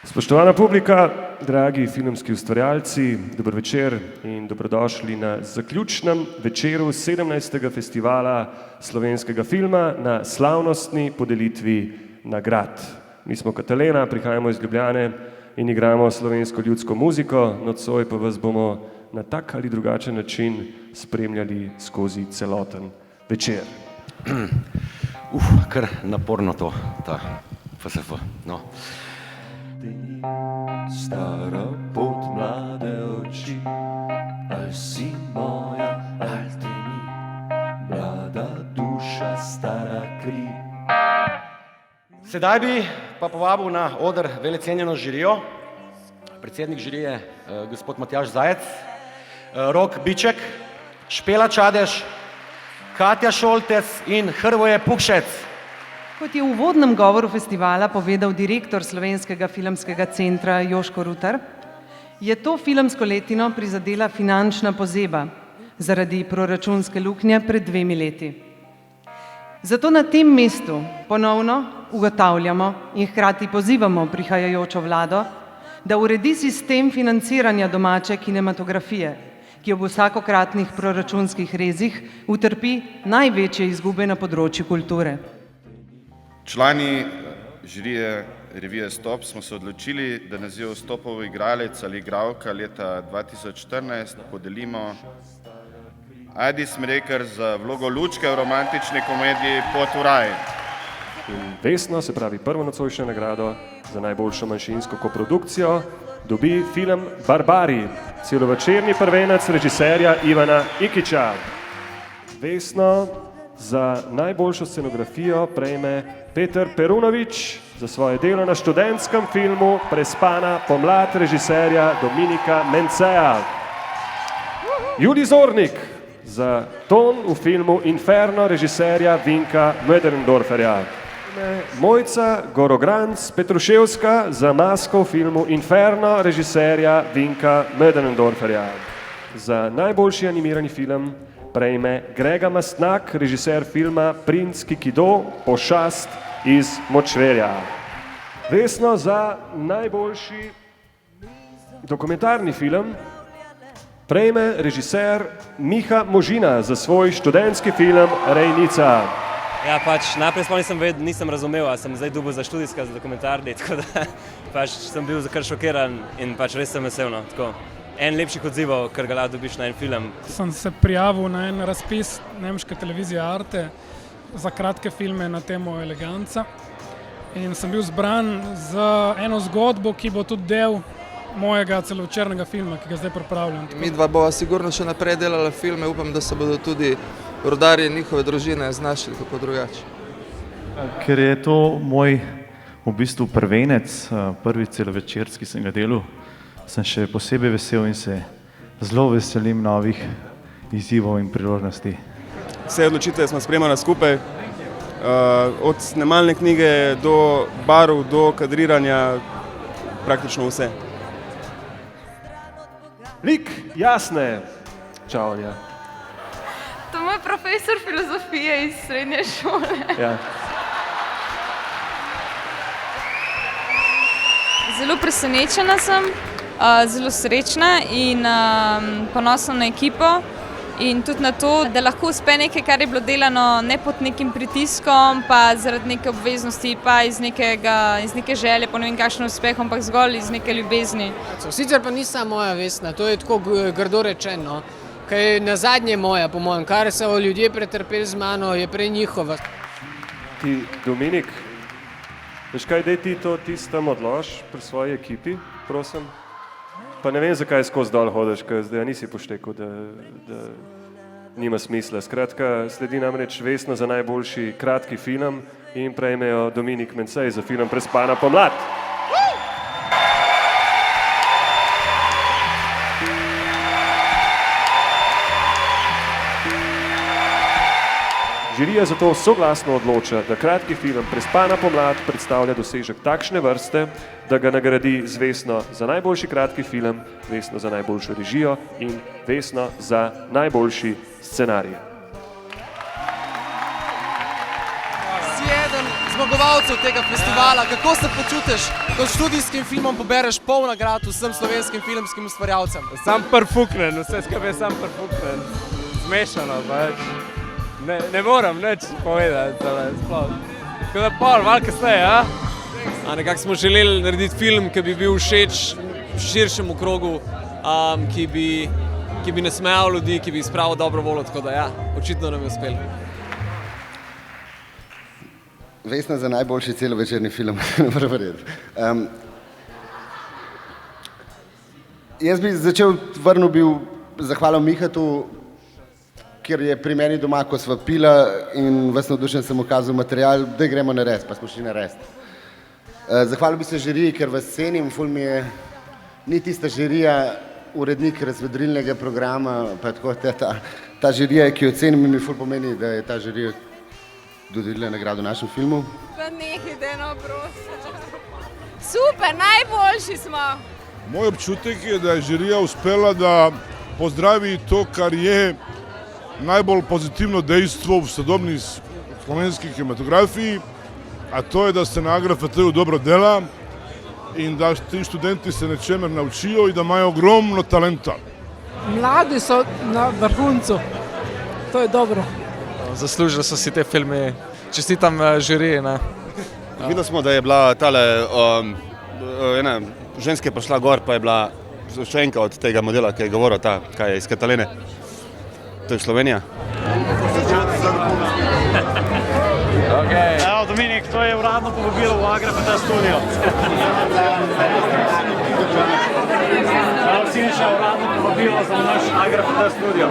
Spoštovana publika, dragi filmski ustvarjalci, dober večer in dobrodošli na zaključnem večeru 17. festivala slovenskega filma na slavnostni podelitvi nagrad. Mi smo Katalena, prihajamo iz Ljubljane in igramo slovensko ljudsko muziko, nocoj pa vas bomo na tak ali drugačen način spremljali skozi celoten večer. Kar naporno to, ta FSF, no. Stara pot mlade oči, ali si moja, ali te ni, mlada duša, stara kri. Sedaj bi pa povabil na oder velecenjeno žirijo. Predsednik žirije, gospod Matjaž Zajec, Rok Biček, Špela Čadež, Katja Šoltes in Hrvoje Pukšec. Kot je v uvodnem govoru festivala povedal direktor Slovenskega filmskega centra Joško Rutar, je to filmsko letino prizadela finančna pozeba zaradi proračunske luknje pred 2 leti. Zato na tem mestu ponovno ugotavljamo in hkrati pozivamo prihajajočo vlado, da uredi sistem financiranja domače kinematografije, ki ob vsakokratnih proračunskih rezih utrpi največje izgube na področju kulture. Člani žirije revije Stop smo se odločili, da naziv Stopov igralec ali igralka leta 2014 podelimo Ajdi Smrekar za vlogo Lučke v romantični komediji Pot v raj. In Vesno, se pravi prvo nocojšnjo nagrado za najboljšo manjšinsko koprodukcijo, dobi film Barbari, celovečerni prvenec režiserja Ivana Ikića. Vesno za najboljšo scenografijo prejme Peter Perunović za svoje delo na študentskem filmu Prespana pomlad režiserja Dominika Menceja. Julij Zornik za ton v filmu Inferno režiserja Vinka Möderndorferja. Mojca Gorogranc Petruševska za masko v filmu Inferno režiserja Vinka Möderndorferja. Za najboljši animirani film prejme Grega Mastnak, režiser filma Princ Kikido, Pošast iz Močverja. Vesno za najboljši dokumentarni film prejme režiser Miha Možina za svoj študentski film Rejnica. Ja, najprej nisem razumel, a sem zdaj dobil za študijska, za dokumentarni, tako da sem bil kar šokiran in res sem vesel, no, tako. En lepših odzivov, kar ga lahko dobiš na en film. Sem se prijavil na en razpis nemške televizije Arte za kratke filme na temo eleganca in sem bil zbran za eno zgodbo, ki bo tudi del mojega celovečernega filma, ki ga zdaj pripravljam. Mi dva bova sigurno še naprej delala filme, upam, da se bodo tudi rodarji in njihove družine znašli kako drugače. Ker je to moj v bistvu prvenec, prvi celovečerski sem ga delal, sem še posebej vesel in se zelo veselim novih izzivov in priložnosti. Vse odločitve smo sprejemali skupaj, od snemalne knjige do barov, do kadriranja, praktično vse. Lik Jasne Čavlja. To je moj profesor filozofije iz srednje šole. Ja. Zelo presenečena sem, zelo srečna in ponosna na ekipo in tudi na to, da lahko uspe nekaj, kar je bilo delano ne pod nekim pritiskom, pa zaradi neke obveznosti, pa iz neke želje, pa ne vem kakšen uspeh, ampak zgolj iz neke ljubezni. Sicer pa ni samo moja Vesna, to je tako grdo rečeno, ker je nazadnje moja, po mojem, kar so ljudje pretrpeli z mano, je prej njihova. Ti, Dominik, veš kaj, daj ti to tistem odlož pri svoji ekipi, prosim? Pa ne vem, zakaj skozi dol hodiš, ker zdaj nisi poštekal, da nima smisla. Skratka, sledi namreč Vesna za najboljši kratki film in prejmejo Dominik Mencej za film Prespana pomlad. Žirija zato soglasno odloča, da kratki film Prespana pomlad predstavlja dosežek takšne vrste, da ga nagradi z Vesno za najboljši kratki film, Vesno za najboljšo režijo in Vesno za najboljši scenarij. Si eden zmagovalcev zmagovalcev tega festivala. Kako se počutiš, ko s študijskim filmom pobereš pol nagrad vsem slovenskim filmskim ustvarjalcem? Sam perfuknen, vse skupaj sam perfuknen. Zmešano pač. Ne moram nič povedati, sploh. Tako da pol, malo kasneje, a? A nekako smo želeli narediti film, ki bi bil všeč širšemu krogu, ki bi nasmejal ljudi, ki bi spravil dobro voljo, tako da ja, očitno nam je uspelo. Vesna za najboljši celovečerni film, ne morem verjeti. Jaz bi začel, vrnil bil zahvalo Mihatu, ker je pri meni doma, ko sva pila in ves navdušen sem ukazal material, da gremo narediti, pa smo šli narediti. Zahvalil bi se žiriji, ker vas cenim, ful mi je, ni tista žirija, urednik razvedrilnega programa, pa tako ta žirija, ki jo cenim in mi ful pomeni, da je ta žirija dodelila nagrado našem filmu. Pa nehajte, no, prosim. Super, najboljši smo. Moj občutek je, da je žirija uspela, da pozdravi to, kar je najbolj pozitivno dejstvo v sodobni slovenski kinematografiji, a to je da se na AGRFT-ju dobro dela in da ti študenti se nečemer naučijo in da imajo ogromno talenta. Mladi so na vrhuncu, to je dobro. Zaslužili so si te filme, čestitam žiriji. Videli smo, da je bila tale, ena ženska je prišla gor, pa je bila še od tega modela, ki je govoril, kaj je iz Kataline. To je Slovenija. Evo, Dominik, to je uradno povabilo v AGRFT studio. Evo, Siniša, uradno povabilo za naš AGRFT studio.